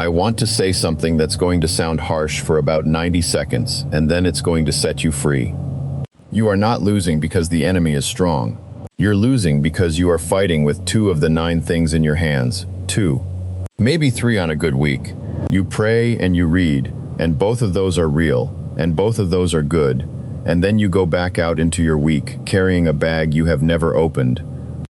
I want to say something that's going to sound harsh for about 90 seconds, and then it's going to set you free. You are not losing because the enemy is strong. You're losing because you are fighting with 2 of the 9 things in your hands. 2. Maybe 3 on a good week. You pray and you read, and both of those are real, and both of those are good. And then you go back out into your week, carrying a bag you have never opened.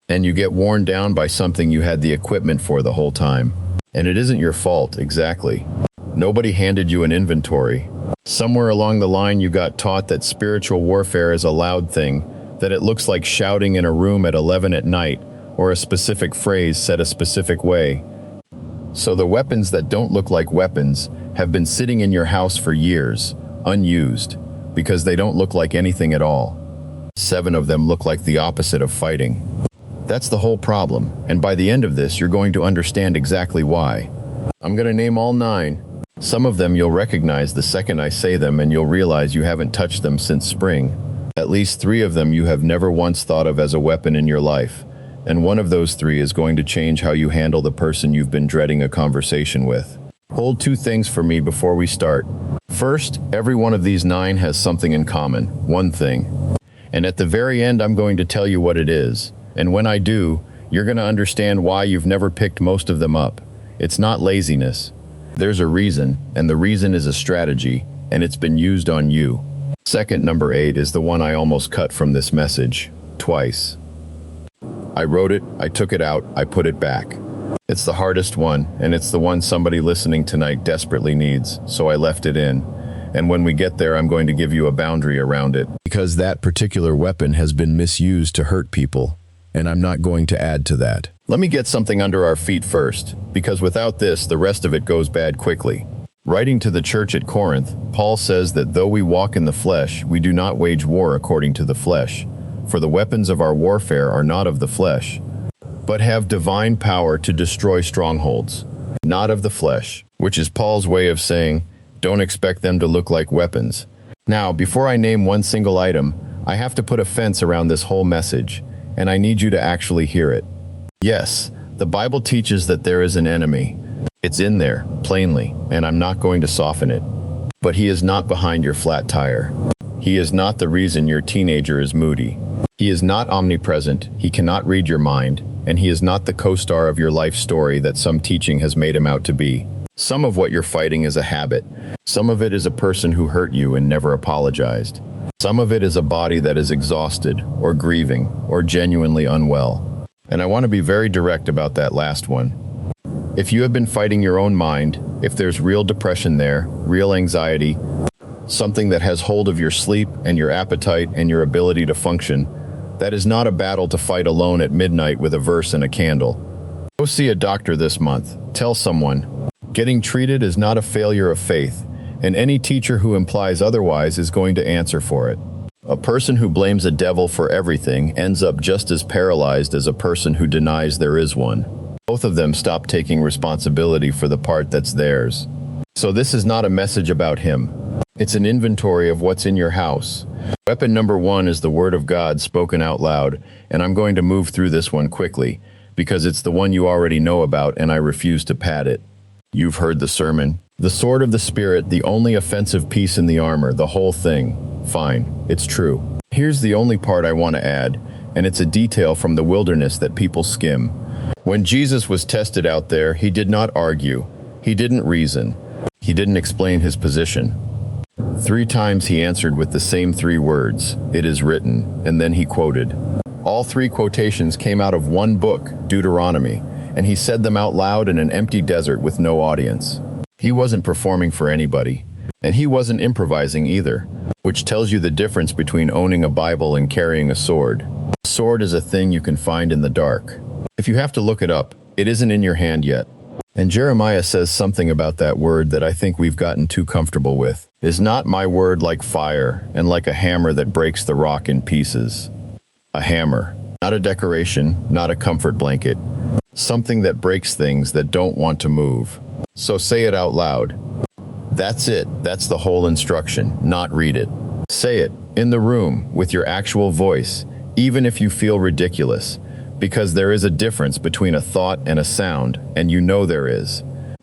And you get worn down by something you had the equipment for the whole time. And it isn't your fault, exactly. Nobody handed you an inventory. Somewhere along the line you got taught that spiritual warfare is a loud thing, that it looks like shouting in a room at 11 at night, or a specific phrase said a specific way. So the weapons that don't look like weapons have been sitting in your house for years, unused, because they don't look like anything at all. 7 of them look like the opposite of fighting. That's the whole problem, and by the end of this, you're going to understand exactly why. I'm going to name all 9. Some of them you'll recognize the second I say them, and you'll realize you haven't touched them since spring. At least 3 of them you have never once thought of as a weapon in your life, and one of those 3 is going to change how you handle the person you've been dreading a conversation with. Hold 2 things for me before we start. First, every one of these 9 has something in common, one thing. And at the very end, I'm going to tell you what it is. And when I do, you're going to understand why you've never picked most of them up. It's not laziness. There's a reason, and the reason is a strategy, and it's been used on you. Second, number 8 is the one I almost cut from this message, twice. I wrote it, I took it out, I put it back. It's the hardest one, and it's the one somebody listening tonight desperately needs, so I left it in. And when we get there, I'm going to give you a boundary around it, because that particular weapon has been misused to hurt people, and I'm not going to add to that. Let me get something under our feet first, because without this, the rest of it goes bad quickly. Writing to the church at Corinth, Paul says that though we walk in the flesh, we do not wage war according to the flesh. For the weapons of our warfare are not of the flesh, but have divine power to destroy strongholds, not of the flesh, which is Paul's way of saying, don't expect them to look like weapons. Now, before I name one single item, I have to put a fence around this whole message, and I need you to actually hear it. Yes, the Bible teaches that there is an enemy. It's in there, plainly, and I'm not going to soften it. But he is not behind your flat tire. He is not the reason your teenager is moody. He is not omnipresent, he cannot read your mind, and he is not the co-star of your life story that some teaching has made him out to be. Some of what you're fighting is a habit. Some of it is a person who hurt you and never apologized. Some of it is a body that is exhausted, or grieving, or genuinely unwell. And I want to be very direct about that last one. If you have been fighting your own mind, if there's real depression there, real anxiety, something that has hold of your sleep and your appetite and your ability to function, that is not a battle to fight alone at midnight with a verse and a candle. Go see a doctor this month. Tell someone. Getting treated is not a failure of faith, and any teacher who implies otherwise is going to answer for it. A person who blames a devil for everything ends up just as paralyzed as a person who denies there is one. Both of them stop taking responsibility for the part that's theirs. So this is not a message about him. It's an inventory of what's in your house. Weapon number 1 is the Word of God spoken out loud, and I'm going to move through this one quickly, because it's the one you already know about and I refuse to pad it. You've heard the sermon. The sword of the Spirit, the only offensive piece in the armor, the whole thing. Fine, it's true. Here's the only part I want to add, and it's a detail from the wilderness that people skim. When Jesus was tested out there, he did not argue. He didn't reason. He didn't explain his position. 3 times he answered with the same 3 words, "It is written," and then he quoted. All 3 quotations came out of one book, Deuteronomy, and he said them out loud in an empty desert with no audience. He wasn't performing for anybody, and he wasn't improvising either, which tells you the difference between owning a Bible and carrying a sword. A sword is a thing you can find in the dark. If you have to look it up, it isn't in your hand yet. And Jeremiah says something about that word that I think we've gotten too comfortable with. Is not my word like fire, and like a hammer that breaks the rock in pieces? A hammer, not a decoration, not a comfort blanket. Something that breaks things that don't want to move. So say it out loud. That's it. That's the whole instruction, not read it. Say it, in the room, with your actual voice, even if you feel ridiculous. Because there is a difference between a thought and a sound, and you know there is.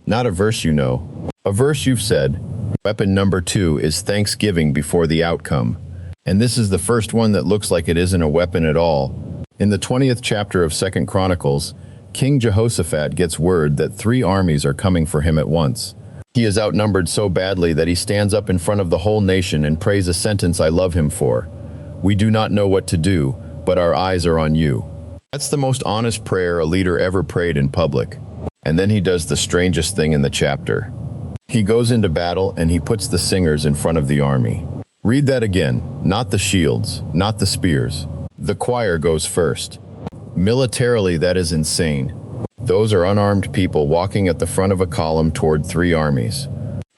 Not a verse you know. A verse you've said. Weapon number 2 is thanksgiving before the outcome. And this is the first one that looks like it isn't a weapon at all. In the 20th chapter of 2 Chronicles, King Jehoshaphat gets word that 3 armies are coming for him at once. He is outnumbered so badly that he stands up in front of the whole nation and prays a sentence I love him for. We do not know what to do, but our eyes are on you. That's the most honest prayer a leader ever prayed in public. And then he does the strangest thing in the chapter. He goes into battle and he puts the singers in front of the army. Read that again. Not the shields, not the spears. The choir goes first. Militarily, that is insane. Those are unarmed people walking at the front of a column toward 3 armies.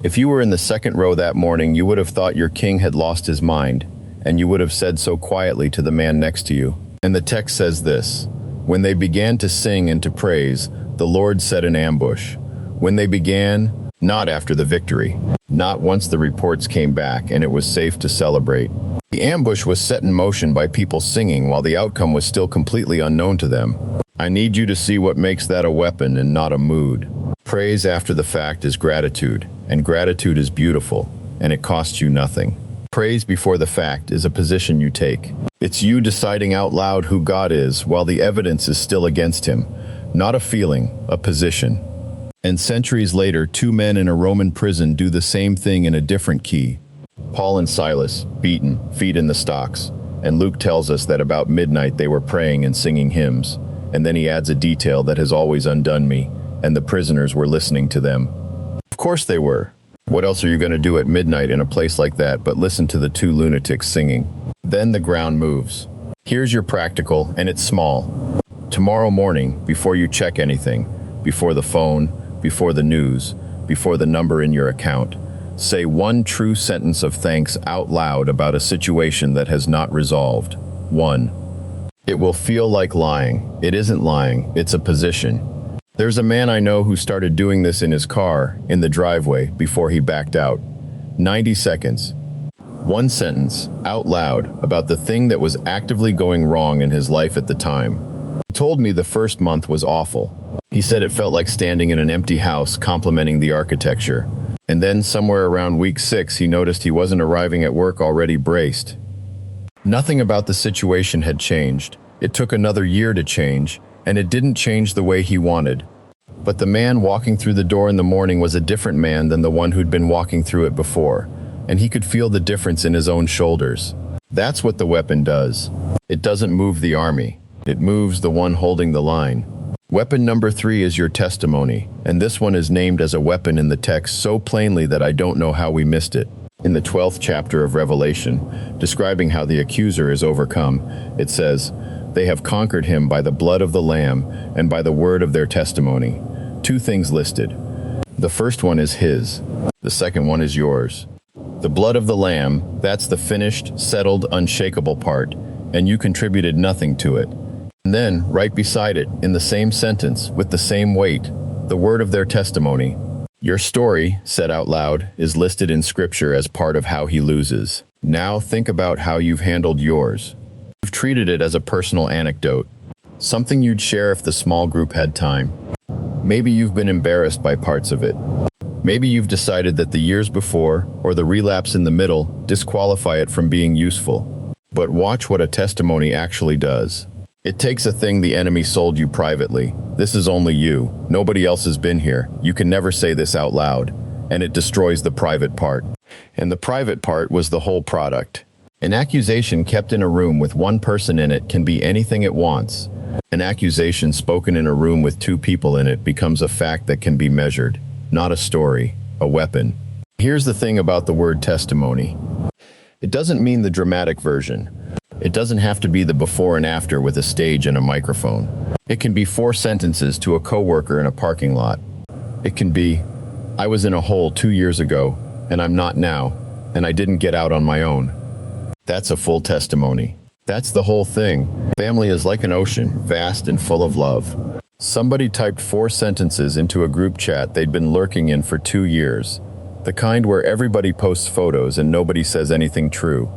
If you were in the second row that morning, you would have thought your king had lost his mind, and you would have said so quietly to the man next to you. And the text says this: when they began to sing and to praise, the Lord set an ambush. When they began, not after the victory, not once the reports came back and it was safe to celebrate. The ambush was set in motion by people singing while the outcome was still completely unknown to them. I need you to see what makes that a weapon and not a mood. Praise after the fact is gratitude, and gratitude is beautiful, and it costs you nothing. Praise before the fact is a position you take. It's you deciding out loud who God is while the evidence is still against him. Not a feeling, a position. And centuries later, 2 men in a Roman prison do the same thing in a different key. Paul and Silas, beaten, feet in the stocks. And Luke tells us that about midnight they were praying and singing hymns. And then he adds a detail that has always undone me, and the prisoners were listening to them. Of course they were. What else are you going to do at midnight in a place like that but listen to the 2 lunatics singing? Then the ground moves. Here's your practical, and it's small. Tomorrow morning, before you check anything, before the phone, before the news, before the number in your account, say 1 true sentence of thanks out loud about a situation that has not resolved. 1. It will feel like lying. It isn't lying, it's a position. There's a man I know who started doing this in his car, in the driveway, before he backed out. 90 seconds. 1 sentence, out loud, about the thing that was actively going wrong in his life at the time. He told me the first month was awful. He said it felt like standing in an empty house complimenting the architecture. And then somewhere around week 6, he noticed he wasn't arriving at work already braced. Nothing about the situation had changed. It took another year to change, and it didn't change the way he wanted. But the man walking through the door in the morning was a different man than the one who'd been walking through it before, and he could feel the difference in his own shoulders. That's what the weapon does. It doesn't move the army. It moves the one holding the line. Weapon number 3 is your testimony, and this one is named as a weapon in the text so plainly that I don't know how we missed it. In the 12th chapter of Revelation, describing how the accuser is overcome, it says, "They have conquered him by the blood of the Lamb and by the word of their testimony." 2 things listed. The first one is his. The second one is yours. The blood of the Lamb, that's the finished, settled, unshakable part, and you contributed nothing to it. And then, right beside it, in the same sentence, with the same weight, the word of their testimony. Your story, said out loud, is listed in Scripture as part of how he loses. Now think about how you've handled yours. You've treated it as a personal anecdote, something you'd share if the small group had time. Maybe you've been embarrassed by parts of it. Maybe you've decided that the years before, or the relapse in the middle, disqualify it from being useful. But watch what a testimony actually does. It takes a thing the enemy sold you privately. This is only you. Nobody else has been here. You can never say this out loud. And it destroys the private part. And the private part was the whole product. An accusation kept in a room with 1 person in it can be anything it wants. An accusation spoken in a room with 2 people in it becomes a fact that can be measured. Not a story, a weapon. Here's the thing about the word testimony. It doesn't mean the dramatic version. It doesn't have to be the before and after with a stage and a microphone. It can be 4 sentences to a coworker in a parking lot. It can be, I was in a hole 2 years ago, and I'm not now, and I didn't get out on my own. That's a full testimony. That's the whole thing. Family is like an ocean, vast and full of love. Somebody typed 4 sentences into a group chat they'd been lurking in for 2 years. The kind where everybody posts photos and nobody says anything true.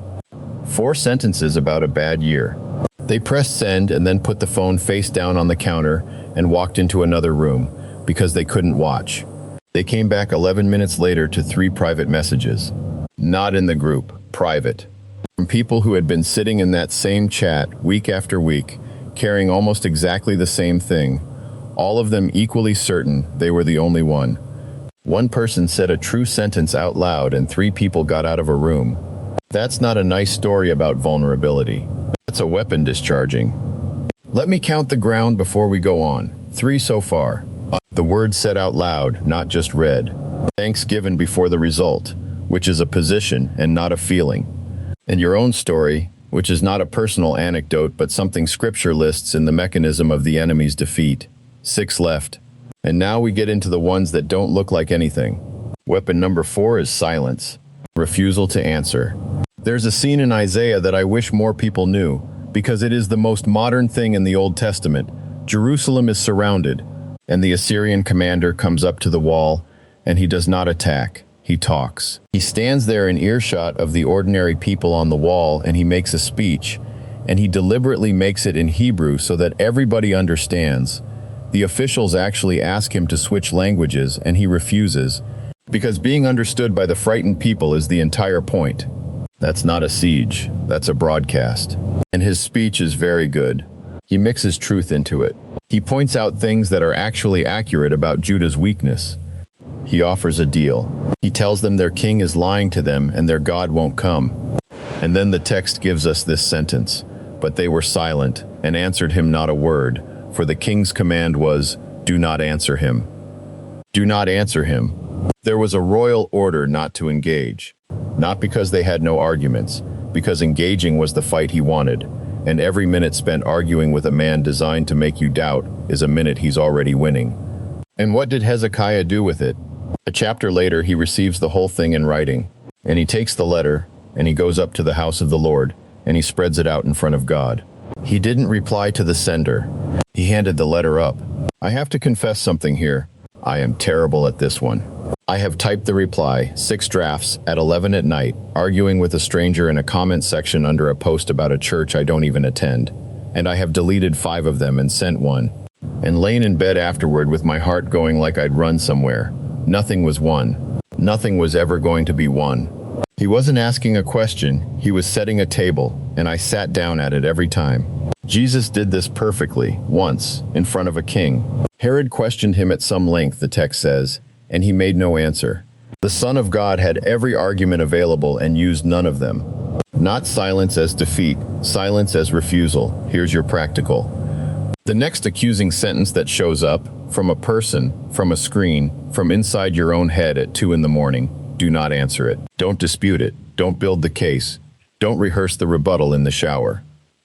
4 sentences about a bad year. They pressed send and then put the phone face down on the counter and walked into another room because they couldn't watch. They came back 11 minutes later to 3 private messages. Not in the group, private. From people who had been sitting in that same chat week after week, carrying almost exactly the same thing, all of them equally certain they were the only one. One person said a true sentence out loud and 3 people got out of a room. That's not a nice story about vulnerability. That's a weapon discharging. Let me count the ground before we go on. 3 so far. The word said out loud, not just read. Thanks given before the result, which is a position and not a feeling. And your own story, which is not a personal anecdote but something Scripture lists in the mechanism of the enemy's defeat. 6 left. And now we get into the ones that don't look like anything. Weapon number 4 is silence. Refusal to answer. There's a scene in Isaiah that I wish more people knew, because it is the most modern thing in the Old Testament. Jerusalem is surrounded, and the Assyrian commander comes up to the wall, and he does not attack. He talks. He stands there in earshot of the ordinary people on the wall, and he makes a speech, and he deliberately makes it in Hebrew so that everybody understands. The officials actually ask him to switch languages, and he refuses, because being understood by the frightened people is the entire point. That's not a siege, that's a broadcast. And his speech is very good. He mixes truth into it. He points out things that are actually accurate about Judah's weakness. He offers a deal. He tells them their king is lying to them and their God won't come. And then the text gives us this sentence, "But they were silent and answered him not a word, for the king's command was, do not answer him." Do not answer him. There was a royal order not to engage. Not because they had no arguments, because engaging was the fight he wanted, and every minute spent arguing with a man designed to make you doubt is a minute he's already winning. And what did Hezekiah do with it? A chapter later, he receives the whole thing in writing, and he takes the letter, and he goes up to the house of the Lord, and he spreads it out in front of God. He didn't reply to the sender. He handed the letter up. I have to confess something here. I am terrible at this one. I have typed the reply, 6 drafts, at 11 at night, arguing with a stranger in a comment section under a post about a church I don't even attend. And I have deleted 5 of them and sent one. And lain in bed afterward with my heart going like I'd run somewhere. Nothing was won. Nothing was ever going to be won. He wasn't asking a question, he was setting a table, and I sat down at it every time. Jesus did this perfectly, once, in front of a king. Herod questioned him at some length, the text says, and he made no answer. The Son of God had every argument available and used none of them. Not silence as defeat, silence as refusal. Here's your practical. The next accusing sentence that shows up, from a person, from a screen, from inside your own head at 2 in the morning, do not answer it. Don't dispute it. Don't build the case. Don't rehearse the rebuttal in the shower.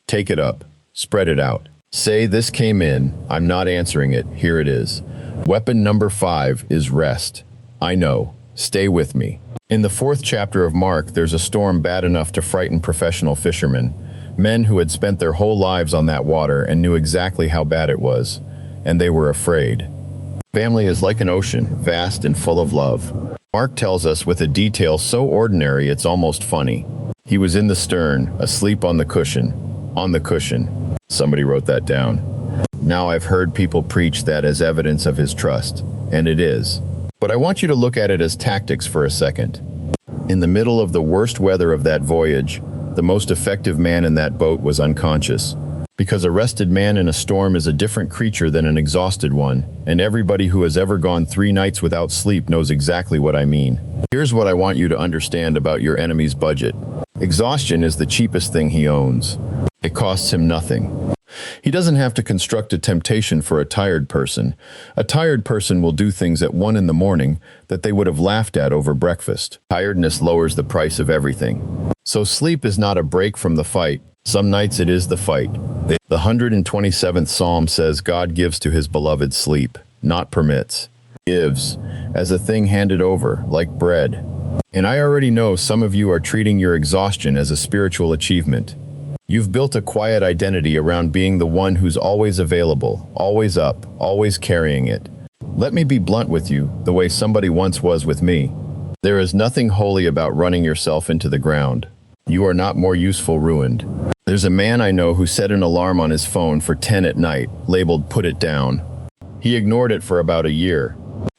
Take it up. Spread it out. Say, this came in. I'm not answering it. Here it is. Weapon number 5 is rest. I know. Stay with me. In the 4th chapter of Mark, there's a storm bad enough to frighten professional fishermen, men who had spent their whole lives on that water and knew exactly how bad it was, and they were afraid. Family is like an ocean, vast and full of love. Mark tells us with a detail so ordinary it's almost funny. He was in the stern, asleep on the cushion. On the cushion. Somebody wrote that down. Now I've heard people preach that as evidence of his trust, and it is. But I want you to look at it as tactics for a second. In the middle of the worst weather of that voyage, the most effective man in that boat was unconscious. Because a rested man in a storm is a different creature than an exhausted one, and everybody who has ever gone 3 nights without sleep knows exactly what I mean. Here's what I want you to understand about your enemy's budget. Exhaustion is the cheapest thing he owns. It costs him nothing. He doesn't have to construct a temptation for a tired person. A tired person will do things at 1 in the morning that they would have laughed at over breakfast. Tiredness lowers the price of everything. So sleep is not a break from the fight. Some nights it is the fight. The 127th Psalm says God gives to his beloved sleep, not permits. Gives, as a thing handed over, like bread. And I already know some of you are treating your exhaustion as a spiritual achievement. You've built a quiet identity around being the one who's always available, always up, always carrying it. Let me be blunt with you, the way somebody once was with me. There is nothing holy about running yourself into the ground. You are not more useful ruined. There's a man I know who set an alarm on his phone for 10 at night, labeled "Put it down." He ignored it for about a year.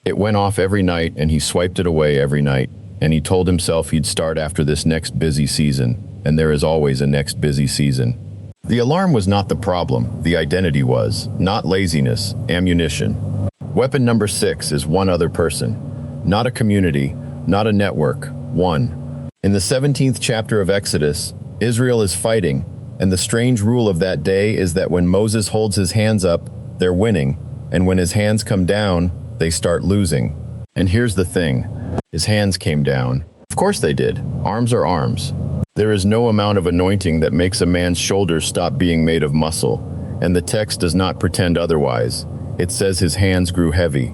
It went off every night and he swiped it away every night, and he told himself he'd start after this next busy season, and there is always a next busy season. The alarm was not the problem, the identity was, not laziness, ammunition. Weapon number 6 is one other person. Not a community, not a network, one. In the 17th chapter of Exodus, Israel is fighting, and the strange rule of that day is that when Moses holds his hands up, they're winning, and when his hands come down, they start losing. And here's the thing, his hands came down. Of course they did. Arms are arms. There is no amount of anointing that makes a man's shoulders stop being made of muscle, and the text does not pretend otherwise. It says his hands grew heavy.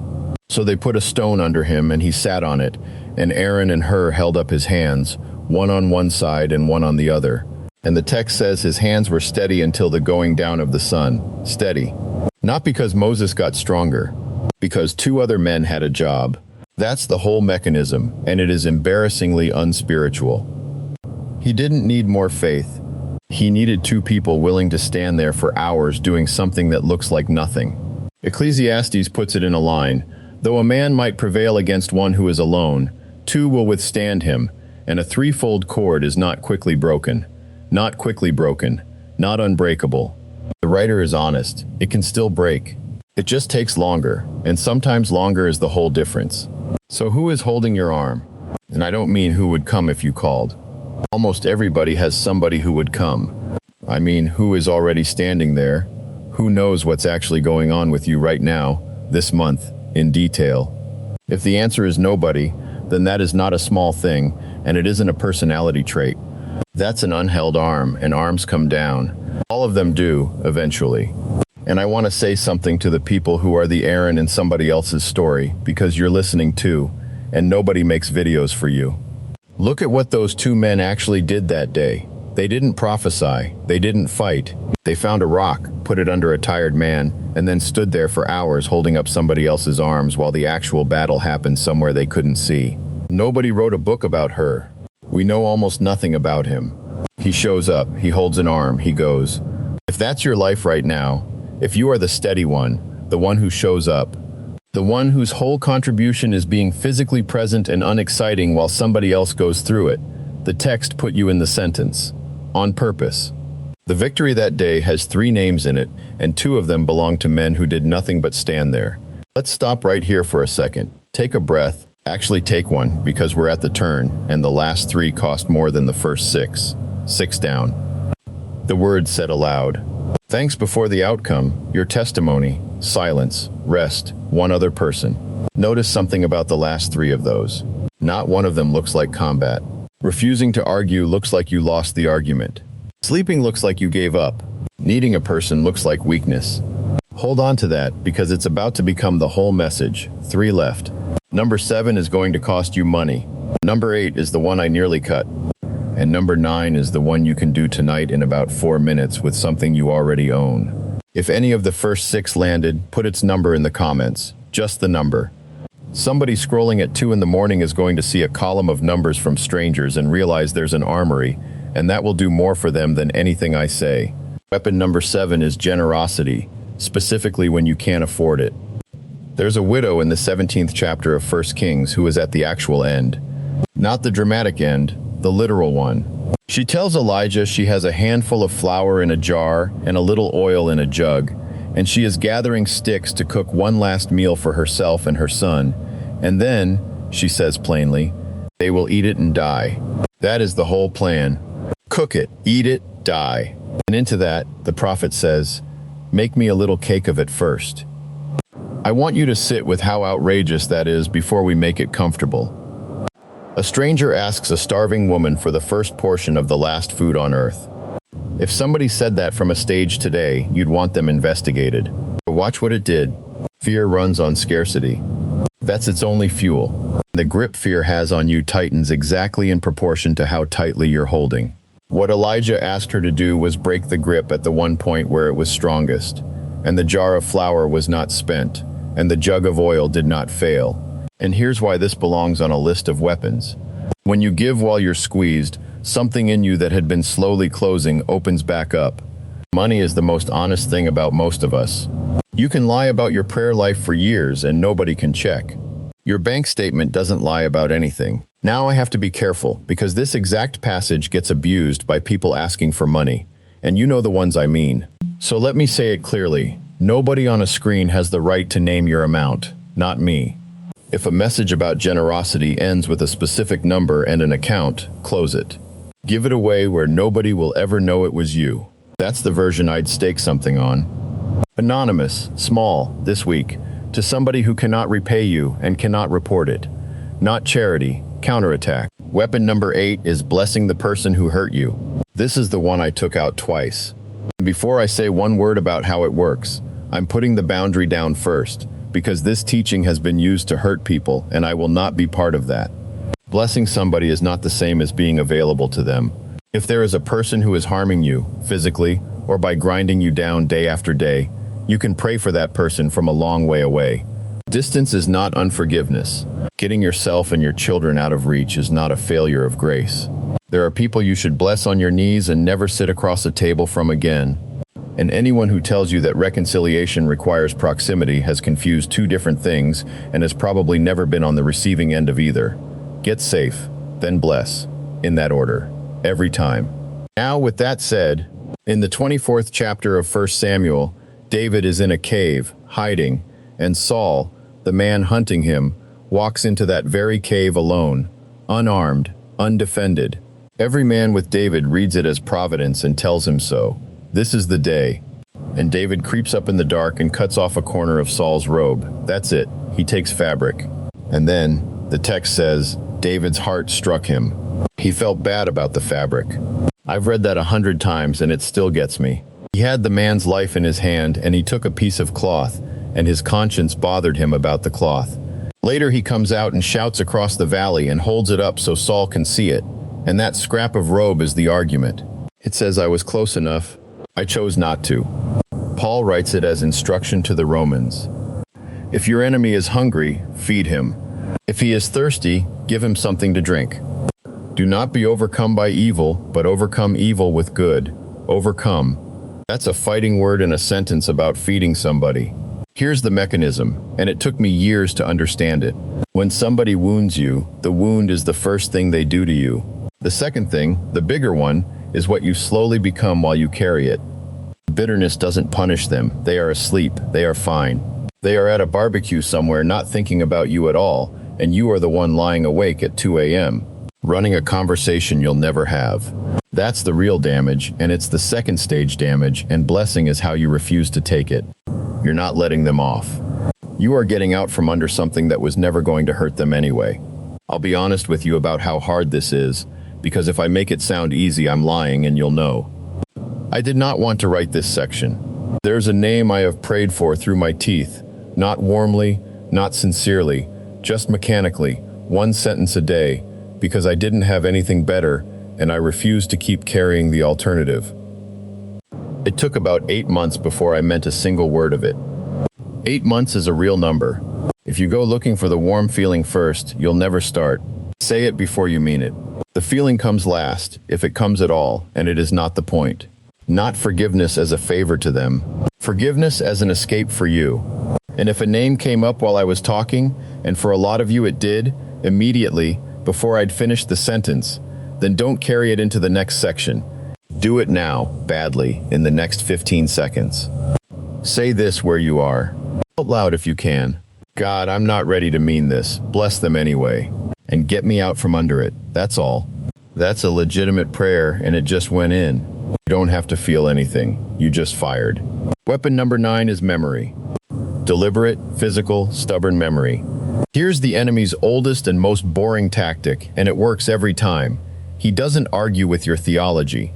So they put a stone under him and he sat on it, and Aaron and Hur held up his hands, one on one side and one on the other. And the text says his hands were steady until the going down of the sun. Steady. Not because Moses got stronger, because 2 other men had a job. That's the whole mechanism, and it is embarrassingly unspiritual. He didn't need more faith. He needed 2 people willing to stand there for hours doing something that looks like nothing. Ecclesiastes puts it in a line, though a man might prevail against one who is alone, 2 will withstand him, and a 3-fold cord is not quickly broken. Not quickly broken, not unbreakable. The writer is honest, it can still break. It just takes longer, and sometimes longer is the whole difference. So who is holding your arm? And I don't mean who would come if you called. Almost everybody has somebody who would come. I mean, who is already standing there? Who knows what's actually going on with you right now, this month, in detail? If the answer is nobody, then that is not a small thing, and it isn't a personality trait. That's an unheld arm, and arms come down. All of them do, eventually. And I want to say something to the people who are the Aaron in somebody else's story, because you're listening too, and nobody makes videos for you. Look at what those 2 men actually did that day. They didn't prophesy, they didn't fight. They found a rock, put it under a tired man, and then stood there for hours holding up somebody else's arms while the actual battle happened somewhere they couldn't see. Nobody wrote a book about her. We know almost nothing about him. He shows up, he holds an arm, he goes. If that's your life right now, if you are the steady one, the one who shows up, the one whose whole contribution is being physically present and unexciting while somebody else goes through it, the text put you in the sentence. On purpose. The victory that day has 3 names in it, and 2 of them belong to men who did nothing but stand there. Let's stop right here for a second. Take a breath. Actually take one, because we're at the turn, and the last 3 cost more than the first 6. 6 down. The words said aloud. Thanks before the outcome, your testimony, silence, rest, one other person. Notice something about the last 3 of those. Not one of them looks like combat. Refusing to argue looks like you lost the argument. Sleeping looks like you gave up. Needing a person looks like weakness. Hold on to that, because it's about to become the whole message. 3 left. Number 7 is going to cost you money. Number 8 is the one I nearly cut. And number 9 is the one you can do tonight in about 4 minutes with something you already own. If any of the first 6 landed, put its number in the comments. Just the number. Somebody scrolling at 2 in the morning is going to see a column of numbers from strangers and realize there's an armory, and that will do more for them than anything I say. Weapon number 7 is generosity, specifically when you can't afford it. There's a widow in the 17th chapter of 1 Kings who is at the actual end. Not the dramatic end, the literal one. She tells Elijah she has a handful of flour in a jar and a little oil in a jug, and she is gathering sticks to cook one last meal for herself and her son. And then, she says plainly, they will eat it and die. That is the whole plan. Cook it, eat it, die. And into that, the prophet says, make me a little cake of it first. I want you to sit with how outrageous that is before we make it comfortable. A stranger asks a starving woman for the first portion of the last food on earth. If somebody said that from a stage today, you'd want them investigated. But watch what it did. Fear runs on scarcity. That's its only fuel. The grip fear has on you tightens exactly in proportion to how tightly you're holding. What Elijah asked her to do was break the grip at the one point where it was strongest, and the jar of flour was not spent, and the jug of oil did not fail. And here's why this belongs on a list of weapons. When you give while you're squeezed, something in you that had been slowly closing opens back up. Money is the most honest thing about most of us. You can lie about your prayer life for years and nobody can check. Your bank statement doesn't lie about anything. Now I have to be careful, because this exact passage gets abused by people asking for money. And you know the ones I mean. So let me say it clearly. Nobody on a screen has the right to name your amount. Not me. If a message about generosity ends with a specific number and an account, close it. Give it away where nobody will ever know it was you. That's the version I'd stake something on. Anonymous, small, this week, to somebody who cannot repay you and cannot report it. Not charity, counterattack. Weapon number 8 is blessing the person who hurt you. This is the one I took out twice. Before I say one word about how it works, I'm putting the boundary down first, because this teaching has been used to hurt people and I will not be part of that. Blessing somebody is not the same as being available to them. If there is a person who is harming you, physically, or by grinding you down day after day, you can pray for that person from a long way away. Distance is not unforgiveness. Getting yourself and your children out of reach is not a failure of grace. There are people you should bless on your knees and never sit across a table from again. And anyone who tells you that reconciliation requires proximity has confused two different things and has probably never been on the receiving end of either. Get safe, then bless, in that order, every time. Now, with that said, in the 24th chapter of 1 Samuel, David is in a cave, hiding, and Saul, the man hunting him, walks into that very cave alone, unarmed, undefended. Every man with David reads it as providence and tells him so. This is the day. And David creeps up in the dark and cuts off a corner of Saul's robe. That's it. He takes fabric. And then, the text says, David's heart struck him. He felt bad about the fabric. I've read that 100 times and it still gets me. He had the man's life in his hand and he took a piece of cloth, and his conscience bothered him about the cloth. Later he comes out and shouts across the valley and holds it up so Saul can see it. And that scrap of robe is the argument. It says I was close enough. I chose not to. Paul writes it as instruction to the Romans. If your enemy is hungry, feed him. If he is thirsty, give him something to drink. Do not be overcome by evil, but overcome evil with good. Overcome. That's a fighting word in a sentence about feeding somebody. Here's the mechanism, and it took me years to understand it. When somebody wounds you, the wound is the first thing they do to you. The second thing, the bigger one, is what you slowly become while you carry it. Bitterness doesn't punish them. They are asleep. They are fine. They are at a barbecue somewhere not thinking about you at all, and you are the one lying awake at 2 a.m., running a conversation you'll never have. That's the real damage, and it's the second stage damage, and blessing is how you refuse to take it. You're not letting them off. You are getting out from under something that was never going to hurt them anyway. I'll be honest with you about how hard this is, because if I make it sound easy, I'm lying and you'll know. I did not want to write this section. There's a name I have prayed for through my teeth, not warmly, not sincerely, just mechanically, one sentence a day, because I didn't have anything better, and I refused to keep carrying the alternative. It took about 8 months before I meant a single word of it. 8 months is a real number. If you go looking for the warm feeling first, you'll never start. Say it before you mean it. The feeling comes last, if it comes at all, and it is not the point. Not forgiveness as a favor to them. Forgiveness as an escape for you. And if a name came up while I was talking, and for a lot of you it did, immediately, before I'd finished the sentence, then don't carry it into the next section. Do it now, badly, in the next 15 seconds. Say this where you are. Out loud if you can. God, I'm not ready to mean this. Bless them anyway. And get me out from under it. That's all. That's a legitimate prayer, and it just went in. You don't have to feel anything. You just fired. Weapon number 9 is memory. Deliberate, physical, stubborn memory. Here's the enemy's oldest and most boring tactic, and it works every time. He doesn't argue with your theology.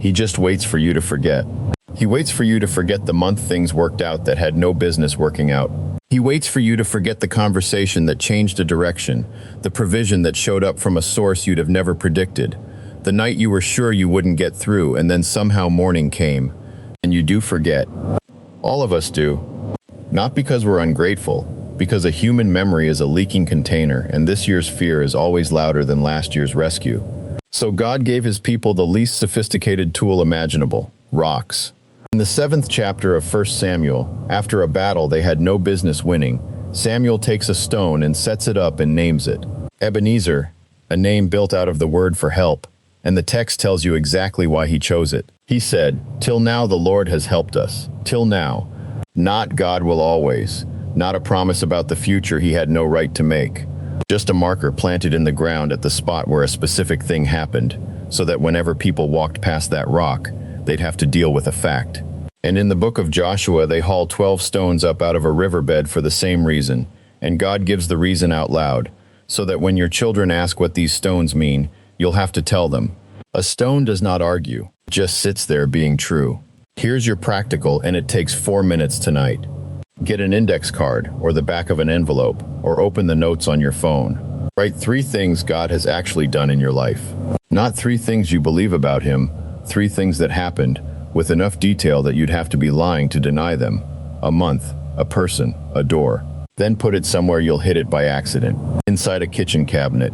He just waits for you to forget. He waits for you to forget the month things worked out that had no business working out. He waits for you to forget the conversation that changed a direction, the provision that showed up from a source you'd have never predicted, the night you were sure you wouldn't get through and then somehow morning came. And you do forget. All of us do. Not because we're ungrateful, because a human memory is a leaking container, and this year's fear is always louder than last year's rescue. So God gave his people the least sophisticated tool imaginable, rocks. In the 7th chapter of 1 Samuel, after a battle they had no business winning, Samuel takes a stone and sets it up and names it Ebenezer, a name built out of the word for help, and the text tells you exactly why he chose it. He said, "Till now the Lord has helped us. Till now." Not God will always. Not a promise about the future he had no right to make. Just a marker planted in the ground at the spot where a specific thing happened, so that whenever people walked past that rock, they'd have to deal with a fact. And in the book of Joshua, they haul 12 stones up out of a riverbed for the same reason, and God gives the reason out loud, so that when your children ask what these stones mean, you'll have to tell them. A stone does not argue, it just sits there being true. Here's your practical, and it takes 4 minutes tonight. Get an index card, or the back of an envelope, or open the notes on your phone. Write 3 things God has actually done in your life. Not 3 things you believe about him, 3 things that happened, with enough detail that you'd have to be lying to deny them. A month, a person, a door. Then put it somewhere you'll hit it by accident. Inside a kitchen cabinet.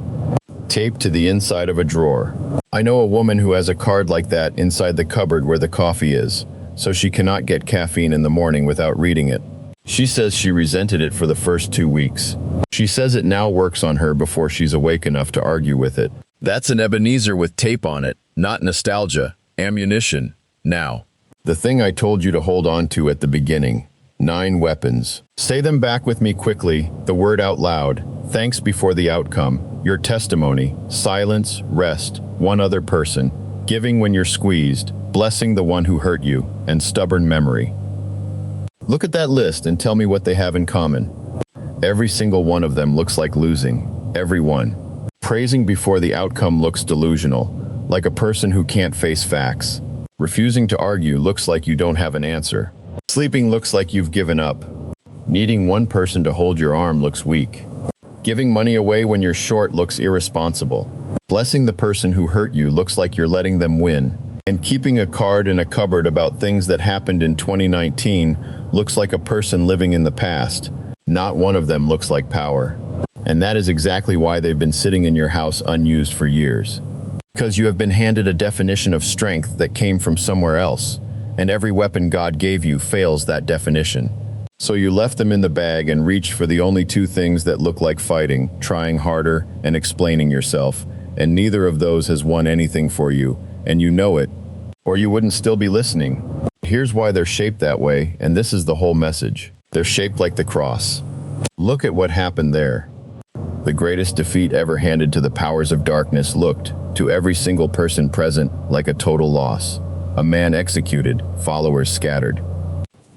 Taped to the inside of a drawer. I know a woman who has a card like that inside the cupboard where the coffee is, so she cannot get caffeine in the morning without reading it. She says she resented it for the first 2 weeks. She says it now works on her before she's awake enough to argue with it. That's an Ebenezer with tape on it, not nostalgia, ammunition. Now, the thing I told you to hold on to at the beginning. 9 weapons. Say them back with me quickly, the word out loud. Thanks before the outcome. Your testimony. Silence, rest, one other person. Giving when you're squeezed. Blessing the one who hurt you. And stubborn memory. Look at that list and tell me what they have in common. Every single one of them looks like losing. Every one. Praising before the outcome looks delusional, like a person who can't face facts. Refusing to argue looks like you don't have an answer. Sleeping looks like you've given up. Needing one person to hold your arm looks weak. Giving money away when you're short looks irresponsible. Blessing the person who hurt you looks like you're letting them win. And keeping a card in a cupboard about things that happened in 2019 looks like a person living in the past. Not one of them looks like power. And that is exactly why they've been sitting in your house unused for years. Because you have been handed a definition of strength that came from somewhere else, and every weapon God gave you fails that definition. So you left them in the bag and reached for the only 2 things that look like fighting, trying harder, and explaining yourself, and neither of those has won anything for you, and you know it, or you wouldn't still be listening. Here's why they're shaped that way, and this is the whole message. They're shaped like the cross. Look at what happened there. The greatest defeat ever handed to the powers of darkness looked, to every single person present, like a total loss. A man executed, followers scattered.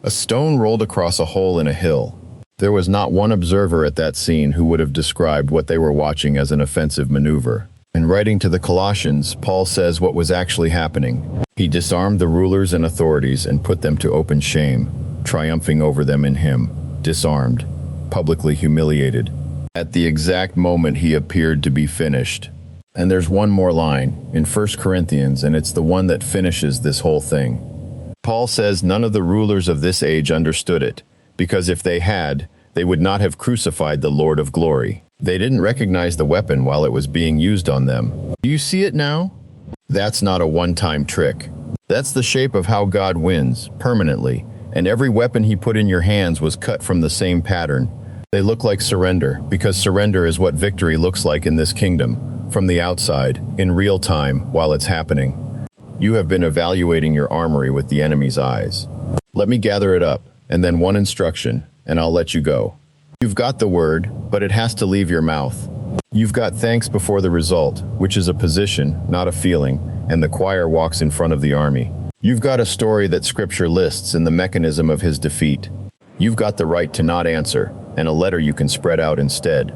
A stone rolled across a hole in a hill. There was not one observer at that scene who would have described what they were watching as an offensive maneuver. In writing to the Colossians, Paul says what was actually happening. He disarmed the rulers and authorities and put them to open shame, triumphing over them in him, disarmed, publicly humiliated. At the exact moment he appeared to be finished. And there's one more line in 1 Corinthians, and it's the one that finishes this whole thing. Paul says none of the rulers of this age understood it, because if they had, they would not have crucified the Lord of glory. They didn't recognize the weapon while it was being used on them. Do you see it now? That's not a one-time trick. That's the shape of how God wins, permanently, and every weapon he put in your hands was cut from the same pattern. They look like surrender, because surrender is what victory looks like in this kingdom, from the outside, in real time, while it's happening. You have been evaluating your armory with the enemy's eyes. Let me gather it up, and then one instruction, and I'll let you go. You've got the word, but it has to leave your mouth. You've got thanks before the result, which is a position, not a feeling, and the choir walks in front of the army. You've got a story that Scripture lists in the mechanism of his defeat. You've got the right to not answer, and a letter you can spread out instead.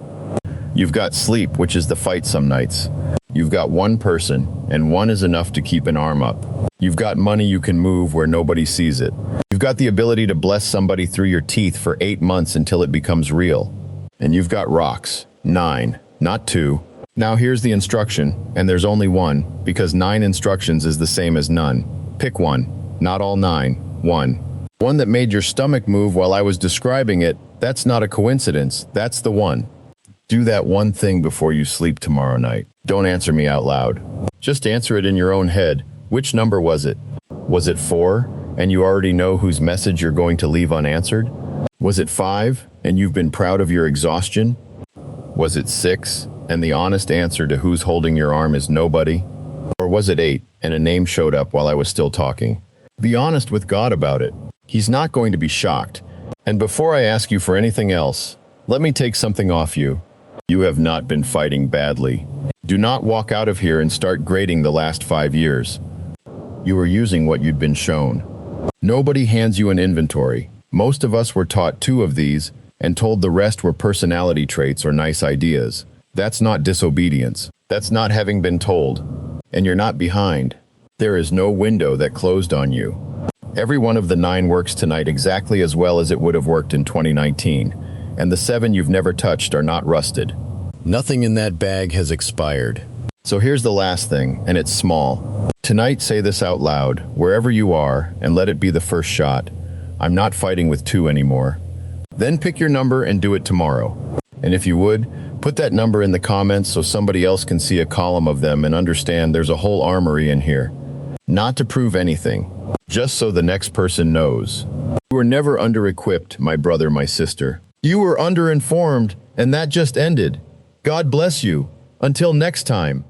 You've got sleep, which is the fight some nights. You've got one person, and one is enough to keep an arm up. You've got money you can move where nobody sees it. You've got the ability to bless somebody through your teeth for 8 months until it becomes real. And you've got rocks. 9, not 2. Now here's the instruction, and there's only one, because 9 instructions is the same as none. Pick one. Not all 9. One. One that made your stomach move while I was describing it. That's not a coincidence. That's the one. Do that one thing before you sleep tomorrow night. Don't answer me out loud. Just answer it in your own head. Which number was it? Was it 4, and you already know whose message you're going to leave unanswered? Was it 5, and you've been proud of your exhaustion? Was it 6, and the honest answer to who's holding your arm is nobody? Or was it 8, and a name showed up while I was still talking? Be honest with God about it. He's not going to be shocked. And before I ask you for anything else, let me take something off you. You have not been fighting badly. Do not walk out of here and start grading the last 5 years. You were using what you'd been shown. Nobody hands you an inventory. Most of us were taught 2 of these and told the rest were personality traits or nice ideas. That's not disobedience. That's not having been told. And you're not behind. There is no window that closed on you. Every one of the 9 works tonight exactly as well as it would have worked in 2019, and the 7 you've never touched are not rusted. Nothing in that bag has expired. So here's the last thing, and it's small. Tonight, say this out loud, wherever you are, and let it be the first shot. I'm not fighting with 2 anymore. Then pick your number and do it tomorrow. And if you would, put that number in the comments so somebody else can see a column of them and understand there's a whole armory in here. Not to prove anything, just so the next person knows. You were never under-equipped, my brother, my sister. You were under-informed, and that just ended. God bless you. Until next time.